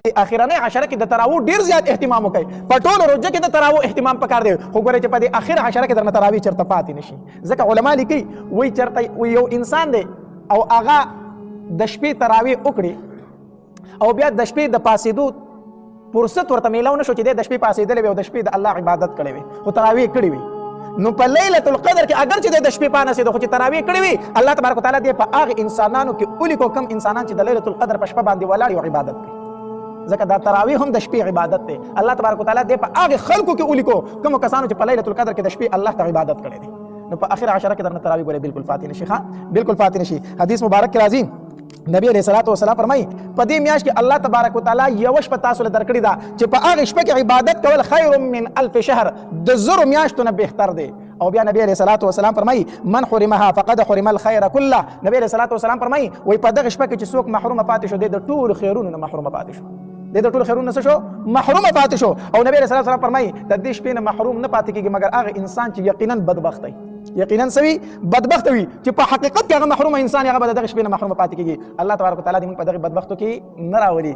اخرنۍ عشره کې د تراویح ډیر زیات اهتمام وکړئ. په ټولو روژه کې د تراویح اهتمام پکار دی، خو ګورئ چې په دې اخره عشره کې درنه تراویح چېرته پاتې نشي. ځکه علما لیکي وایي چېرته یو انسان دی او هغه د شپې تراویح وکړي او بیا د شپې د پاسېدو فرصت ورته میلاو نه شو چې دی د شپې پاسېدلی وي او د شپې د الله عبادت کړی وي خو تراویح کړې وي، نو په لیلة القدر کې اگر چې د شپې پانسېدو خو چې تراویح کړې وي، الله تبارک وتعالی دې په هغه انسانانو کې ولیکو کوم انسانان چې د لیلة القدر په شپه باندې ولاړ او عبادت کوي. ځکه دا تراویح هم د شپې عبادت دی. الله تبارک وتعالی دې په هغه خلکو کې ولیکو کوم کسانو چې په لیلة القدر کې د شپې الله ته عبادت کړی دی. نو په اخر عشره کې درنه تراویح ګورئ بالکل فاتح نشي، ها بالکل فاتح نشي. حدیث مبارک کې راځي نبی علیہ الصلوۃ والسلام فرمایي په دې میاشت کې الله تبارک وتعالی یو شپه تاسو له درکړې ده چې په هغه شپه کې عبادت کول خیر من الف شهر د زرو میاشتو نه بهتر دی. او بیا نبی علیہ الصلوۃ والسلام فرمایي من حرمها فقد حرم الخير كله. نبی علیہ الصلوۃ والسلام فرمایي وای په دغه شپه کې چې څوک محروم پاتې شو د ټول خیرونو نه محروم پاتې شو، د ټول خیرونو نه شو محروم پاتې شو. او نبی علیہ الصلوۃ والسلام فرمایي د دې شپې نه محروم نه پاتې کیږي مگر هغه انسان چې یقینا بدبخت دی، یقینا سوي بدبخت وي چې په حقیقت کې هغه محروم انسان هغه به دغه شپې نه محروم پاتې کیږي. الله تبارک وتعالی دې موږ په دغه بدبختو کې نه راولي.